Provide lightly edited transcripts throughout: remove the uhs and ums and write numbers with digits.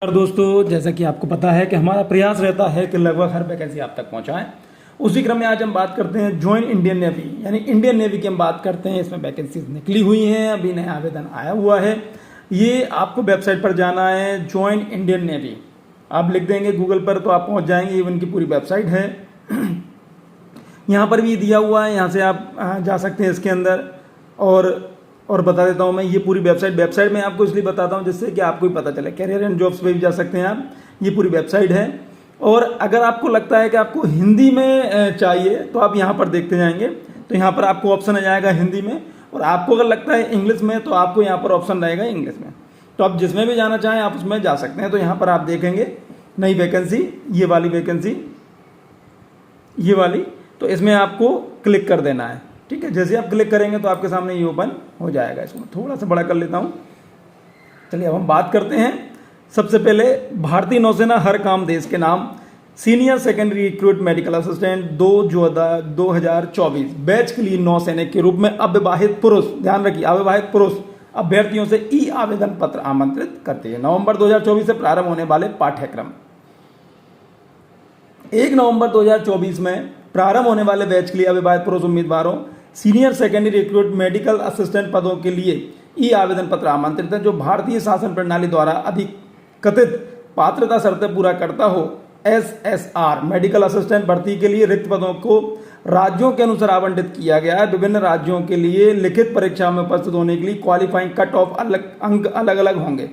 और दोस्तों, जैसा कि आपको पता है कि हमारा प्रयास रहता है कि लगभग हर वैकेंसी आप तक पहुंचाएं। उसी क्रम में आज हम बात करते हैं ज्वाइन इंडियन नेवी, यानी इंडियन नेवी की हम बात करते हैं। इसमें वैकेंसीज निकली हुई हैं, अभी नया आवेदन आया हुआ है। ये आपको वेबसाइट पर जाना है, ज्वाइन इंडियन नेवी आप लिख देंगे गूगल पर तो आप पहुंच जाएंगे। ये उनकी पूरी वेबसाइट है, यहाँ पर भी दिया हुआ है, यहाँ से आप जा सकते हैं इसके अंदर। और बता देता हूँ मैं ये पूरी वेबसाइट में आपको इसलिए बताता हूँ जिससे कि आपको भी पता चले। कैरियर एंड जॉब्स पे भी जा सकते हैं आप, ये पूरी वेबसाइट है। और अगर आपको लगता है कि आपको हिंदी में चाहिए तो आप यहाँ पर देखते जाएंगे तो यहाँ पर आपको ऑप्शन आ जाएगा हिंदी में, और आपको अगर लगता है इंग्लिश में तो आपको यहाँ पर ऑप्शन रहेगा इंग्लिश में। तो आप जिसमें भी जाना चाहें आप उसमें जा सकते हैं। तो यहाँ पर आप देखेंगे नई वैकेंसी, ये वाली वैकेंसी, ये वाली, तो इसमें आपको क्लिक कर देना है। ठीक है, जैसे आप क्लिक करेंगे तो आपके सामने ये ओपन हो जाएगा। इसको थोड़ा सा बड़ा कर लेता हूँ। चलिए अब हम बात करते हैं। सबसे पहले भारतीय नौसेना हर काम देश के नाम senior secondary recruit medical assistant 2/2024 batch के लिए नौसैनिक के रूप में अविवाहित पुरुष, ध्यान रखिए अविवाहित पुरुष अभ्यर्थियों से ई आवेदन पत्र आमंत्रित करते हैं। नवंबर 2024 से प्रारंभ होने वाले पाठ्यक्रम 1 नवंबर 2024 में प्रारंभ होने वाले बैच के लिए अविवाहित पुरुष उम्मीदवारों senior secondary recruit medical assistant पदों के लिए ई आवेदन पत्र आमंत्रित है जो भारतीय शासन प्रणाली द्वारा अधिकथित पात्रता शर्तें पूरा करता हो। SSR मेडिकल असिस्टेंट भर्ती के लिए रिक्त पदों को राज्यों के अनुसार आवंटित किया गया है। विभिन्न राज्यों के लिए लिखित परीक्षा में उपस्थित होने के लिए क्वालिफाइंग कट ऑफ अंक अलग अलग होंगे।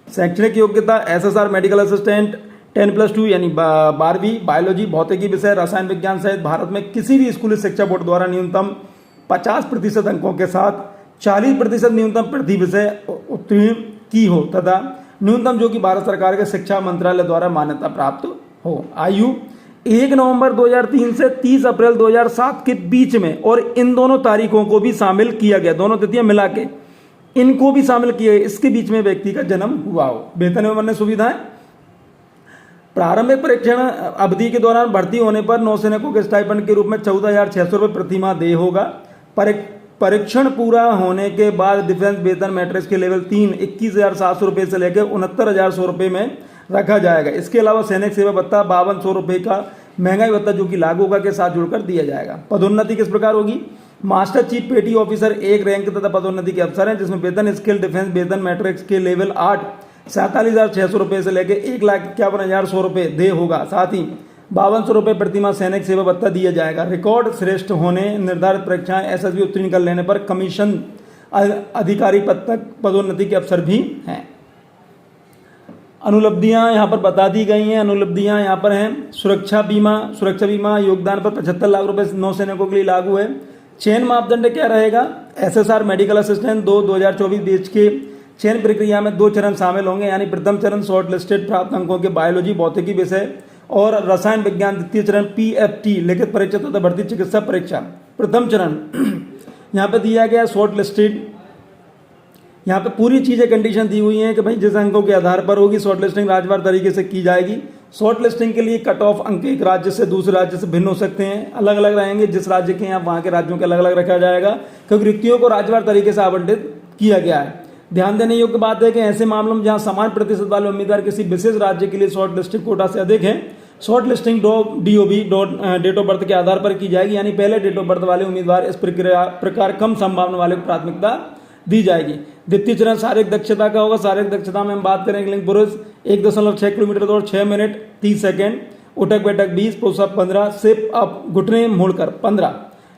शैक्षणिक योग्यता SSR मेडिकल असिस्टेंट 10+2 यानी 12वीं बायोलॉजी भौतिकी विषय रसायन विज्ञान सहित भारत में किसी भी स्कूली शिक्षा बोर्ड द्वारा न्यूनतम 50% अंकों के साथ 40% न्यूनतम प्रति विषय उत्तीर्ण की हो तथा न्यूनतम जो कि भारत सरकार के शिक्षा मंत्रालय द्वारा मान्यता प्राप्त हो। आयु 1 नवंबर 2003 से 30 अप्रैल 2007 के बीच में, और इन दोनों तारीखों को भी शामिल किया गया, दोनों तिथियां मिला के इनको भी शामिल किया गया, इसके बीच में व्यक्ति का जन्म हुआ हो। वेतन एवं अन्य सुविधाएं प्रारंभिक परीक्षण अवधि के दौरान भर्ती होने पर नौसैनिकों के स्टाइपेंड के रूप में 14,600 रुपये प्रति माह देय होगा। परीक्षण पूरा होने के बाद डिफेंस वेतन मैट्रिक्स के लेवल 3 21,700 रुपये से लेकर 69,100 रुपये में रखा जाएगा। इसके अलावा सैनिक सेवा भत्ता 5200 रुपये का महंगाई भत्ता जो कि लागू होगा के साथ जुड़कर दिया जाएगा। पदोन्नति किस प्रकार होगी? मास्टर चीफ पेटी ऑफिसर 1 रैंक तथा पदोन्नति के अवसर हैं जिसमें वेतन स्केल डिफेंस वेतन मैट्रिक्स के लेवल 8 47,600 रुपये से लेकर 1,51,100 रुपये देय होगा। साथ ही 5200 रुपये प्रतिमाह सैनिक सेवा भत्ता दिया जाएगा। रिकॉर्ड श्रेष्ठ होने निर्धारित परीक्षाएं SSB उत्तीर्ण कर लेने पर कमीशन अधिकारी पद तक पदोन्नति के अवसर भी हैं। अनुलब्धियां यहाँ पर बता दी गई हैं। अनुलब्धियां यहाँ पर हैं। सुरक्षा बीमा योगदान पर 75 लाख रुपए नौसैनिकों के लिए लागू है। चयन मापदंड क्या रहेगा? SSR मेडिकल असिस्टेंट 2024 बैच के चयन प्रक्रिया में 2 चरण शामिल होंगे, यानी प्रथम चरण शॉर्ट लिस्टेड प्राप्त अंकों के बायोलॉजी भौतिकी विषय और रसायन विज्ञान, द्वितीय चरण PFT लिखित परीक्षा तथा भर्ती चिकित्सा परीक्षा। प्रथम चरण यहाँ पे दिया गया शॉर्ट लिस्टेड, यहाँ पे पूरी चीजें कंडीशन दी हुई हैं कि भाई जिस अंकों के आधार पर होगी शॉर्ट लिस्टिंग राज्यवार तरीके से की जाएगी। शॉर्ट लिस्टिंग के लिए कट ऑफ अंक एक राज्य से दूसरे राज्य से भिन्न हो सकते हैं, अलग अलग रहेंगे। जिस राज्य के हैं वहाँ के राज्यों के अलग अलग रखा जाएगा क्योंकि रिक्तियों को राज्यवार तरीके से आवंटित किया गया है। ध्यान देने योग्य बात है कि ऐसे मामलों में जहां समान प्रतिशत वाले उम्मीदवार किसी विशेष राज्य के लिए शॉर्ट लिस्टिंग कोटा से अधिक है, short listing DOB date of birth के आधार पर की जाएगी, यानी पहले डेट ऑफ बर्थ वाले उम्मीदवार इस प्रकार कम संभावना वाले को प्राथमिकता दी जाएगी। द्वितीय चरण शारीरिक दक्षता का होगा। शारीरिक दक्षता में हम बात करेंगे लिंग पुरुष 1.6 किलोमीटर दौड़ 6 मिनट 30 सेकेंड, उठक बैठक 20, पुशअप 15, सिप अप घुटने मोड़कर 15।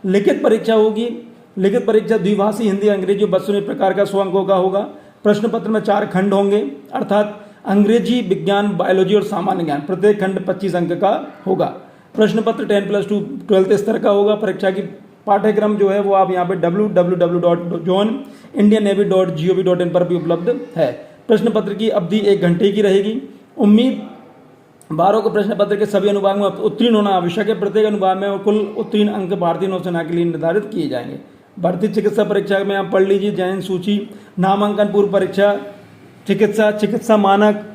लिखित परीक्षा होगी। लिखित परीक्षा द्विभाषी हिंदी अंग्रेजी 72 प्रकार का 100 अंकों का होगा। प्रश्न पत्र में 4 खंड होंगे, अर्थात अंग्रेजी, विज्ञान, बायोलॉजी और सामान्य ज्ञान। प्रत्येक खंड 25 अंक का होगा। प्रश्न पत्र 10+2 12th स्तर का होगा। परीक्षा की पाठ्यक्रम जो है वो आप यहाँ पे www.joinindiannavy.gov.in पर भी उपलब्ध है। प्रश्न पत्र की अवधि 1 घंटे की रहेगी। उम्मीदवारों को प्रश्न पत्र के सभी अनुभाग में उत्तीर्ण होना आवश्यक है। प्रत्येक अनुभाग में कुल उत्तीर्ण अंक भारतीय नौसेना के लिए निर्धारित किए जाएंगे। भर्ती चिकित्सा परीक्षा में आप पढ़ लीजिए जैन सूची, नामांकन पूर्व परीक्षा, चिकित्सा मानक,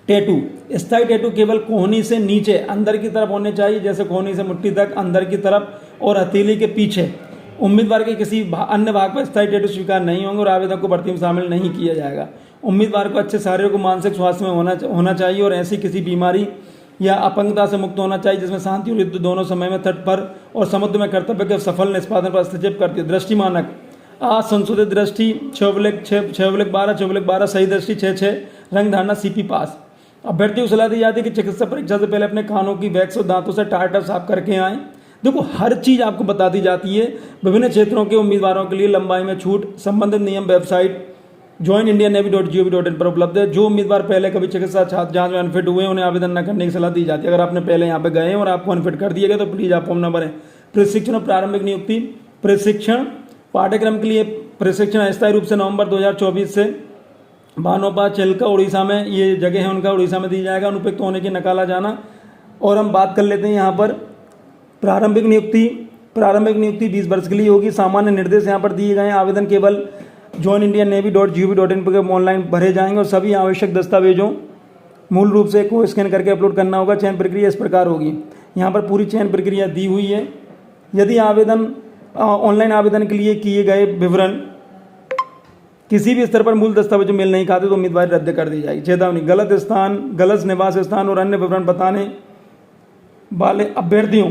टैटू। स्थायी टैटू केवल कोहनी से नीचे अंदर की तरफ होने चाहिए, जैसे कोहनी से मुट्ठी तक अंदर की तरफ और हथेली के पीछे। उम्मीदवार के किसी अन्य भाग पर स्थायी टैटू स्वीकार नहीं होंगे और आवेदक को भर्ती में शामिल नहीं किया जाएगा। उम्मीदवार को अच्छे शारीरिक और मानसिक स्वास्थ्य में होना चाहिए और ऐसी किसी बीमारी या अपंगता से मुक्त होना चाहिए जिसमें शांति और युद्ध दोनों समय में तट पर और समुद्र में कर्तव्य के सफल निष्पादन पर हस्तक्षेप करती है। दृष्टि मानक आज संशोधित दृष्टि 6/12 सही दृष्टि 6/6 रंग धारणा CP पास। अभ्यर्थी को सलाह दी जाती है कि चिकित्सा परीक्षा से पहले अपने कानों की वैक्स और दांतों से टार्टर साफ करके आएँ। देखो हर चीज़ आपको बता दी जाती है। विभिन्न क्षेत्रों के उम्मीदवारों के लिए लंबाई में छूट संबंधित नियम वेबसाइट joinindiannavy.gov.in पर उपलब्ध है। जो उम्मीदवार पहले कभी चिकित्सा छात्र जांच में अनफिट हुए उन्हें आवेदन न करने की सलाह दी जाती है। अगर आपने पहले यहाँ पे गए और आपको अनफिट कर दिए गए तो प्लीज़ आप फॉर्म न भरें। प्रशिक्षण और प्रारंभिक नियुक्ति प्रशिक्षण पाठ्यक्रम के लिए प्रशिक्षण अस्थायी रूप से नवंबर 2024 से भानोपा चिल्का उड़ीसा में, ये जगह है उनका, उड़ीसा में दी जाएगा। अनुपयुक्त होने की नकाला जाना। और हम बात कर लेते हैं यहाँ पर प्रारंभिक नियुक्ति 20 वर्ष के लिए होगी। सामान्य निर्देश यहाँ पर दिए गए हैं। आवेदन केवल joinindiannavy.gov.in पर ऑनलाइन भरे जाएंगे और सभी आवश्यक दस्तावेजों मूल रूप से को स्कैन करके अपलोड करना होगा। चयन प्रक्रिया इस प्रकार होगी। यहाँ पर पूरी चयन प्रक्रिया दी हुई है। यदि ऑनलाइन आवेदन के लिए किए गए विवरण किसी भी स्तर पर मूल दस्तावेज मेल नहीं खाते तो उम्मीदवारी रद्द कर दी जाएगी। चेतावनी, गलत निवास स्थान और अन्य विवरण बताने वाले अभ्यर्थियों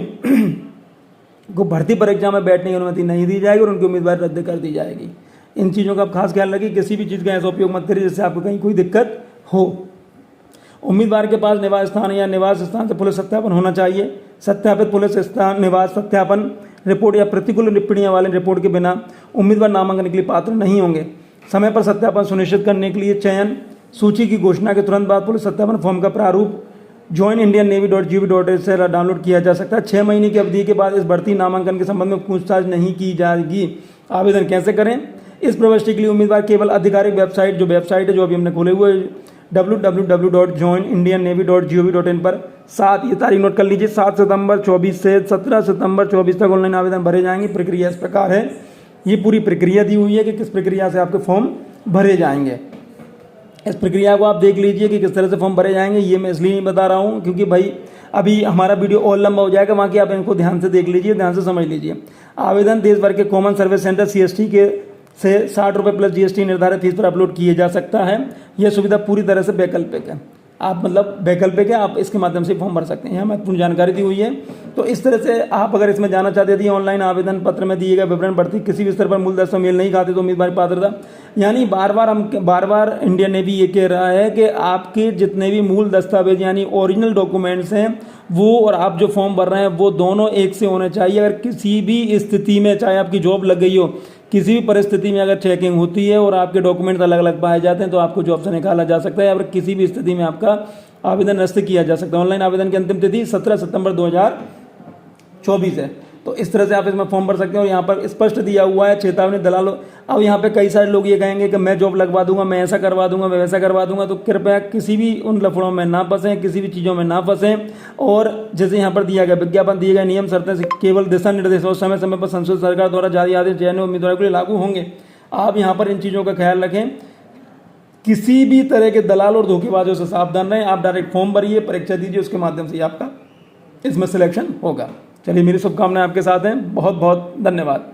को भर्ती परीक्षा में बैठने की अनुमति नहीं दी जाएगी और उनकी उम्मीदवारी रद्द कर दी जाएगी। इन चीज़ों का आप खास ख्याल रखिए। किसी भी चीज़ का ऐसा उपयोग मत करिए जिससे आपको कहीं कोई दिक्कत हो। उम्मीदवार के पास निवास स्थान या निवास स्थान से पुलिस सत्यापन होना चाहिए। सत्यापित पुलिस स्थान निवास सत्यापन रिपोर्ट या प्रतिकूल टिप्पणियां वाले रिपोर्ट के बिना उम्मीदवार नामांकन के लिए पात्र नहीं होंगे। समय पर सत्यापन सुनिश्चित करने के लिए चयन सूची की घोषणा के तुरंत बाद पुलिस सत्यापन फॉर्म का प्रारूप joinindiannavy.gov.in से डाउनलोड किया जा सकता है। 6 महीने की अवधि के बाद इस भर्ती नामांकन के संबंध में पूछताछ नहीं की जाएगी। आवेदन कैसे करें? इस प्रविष्टि के लिए उम्मीदवार केवल आधिकारिक वेबसाइट है जो अभी हमने खोले हुए www.joinindiannavy.gov.in पर 7 ये तारीख नोट कर लीजिए 7 सितंबर 24 से 17 सितंबर 24 तक ऑनलाइन आवेदन भरे जाएंगे। प्रक्रिया इस प्रकार है। ये पूरी प्रक्रिया दी हुई है कि किस प्रक्रिया से आपके फॉर्म भरे जाएंगे। इस प्रक्रिया को आप देख लीजिए कि किस तरह से फॉर्म भरे जाएंगे। ये मैं इसलिए नहीं बता रहा हूँ क्योंकि भाई अभी हमारा वीडियो और लंबा हो जाएगा। वहाँ की आप इनको ध्यान से देख लीजिए, ध्यान से समझ लीजिए। आवेदन देश भर के कॉमन सर्विस सेंटर CST के से 60 रुपये प्लस GST निर्धारित फीस पर अपलोड किए जा सकता है। यह सुविधा पूरी तरह से वैकल्पिक है। आप वैकल्पिक है, आप इसके माध्यम से फॉर्म भर सकते हैं। यहाँ महत्वपूर्ण जानकारी दी हुई है। तो इस तरह से आप अगर इसमें जाना चाहते हैं ऑनलाइन आवेदन पत्र में दिए गए विवरण भर्ती किसी भी स्तर पर मूल दस्तावेज मेल नहीं खाते तो उम्मीदवार पात्रता, यानी बार बार इंडियन नेवी ये कह रहा है कि आपके जितने भी मूल दस्तावेज यानी ओरिजिनल डॉक्यूमेंट्स हैं वो और आप जो फॉर्म भर रहे हैं वो दोनों एक से होने चाहिए। अगर किसी भी स्थिति में, चाहे आपकी जॉब लग गई हो, किसी भी परिस्थिति में अगर चेकिंग होती है और आपके डॉक्यूमेंट्स अलग अलग पाए जाते हैं तो आपको जॉब से निकाला जा सकता है या फिर किसी भी स्थिति में आपका आवेदन निरस्त किया जा सकता है। ऑनलाइन आवेदन की अंतिम तिथि 17 सितंबर 2024 है। तो इस तरह से आप इसमें फॉर्म भर सकते हैं और यहाँ पर स्पष्ट दिया हुआ है चेतावनी दलालों। अब यहाँ पे कई सारे लोग ये कहेंगे कि मैं जॉब लगवा दूंगा, मैं ऐसा करवा दूंगा, मैं वैसा करवा दूंगा। तो कृपया किसी भी उन लफड़ों में ना फंसें, किसी भी चीज़ों में ना फंसें। और जैसे यहाँ पर दिया गया विज्ञापन दिए गए नियम शर्तें केवल दिशा निर्देश और समय समय पर संसद सरकार द्वारा जारी आदेश चयन उम्मीदवारों के लिए लागू होंगे। आप यहाँ पर इन चीज़ों का ख्याल रखें। किसी भी तरह के दलाल और धोखेबाजों से सावधान रहें। आप डायरेक्ट फॉर्म भरिए, परीक्षा दीजिए, उसके माध्यम से आपका इसमें सिलेक्शन होगा। चलिए, मेरी शुभकामनाएं आपके साथ हैं। बहुत बहुत धन्यवाद।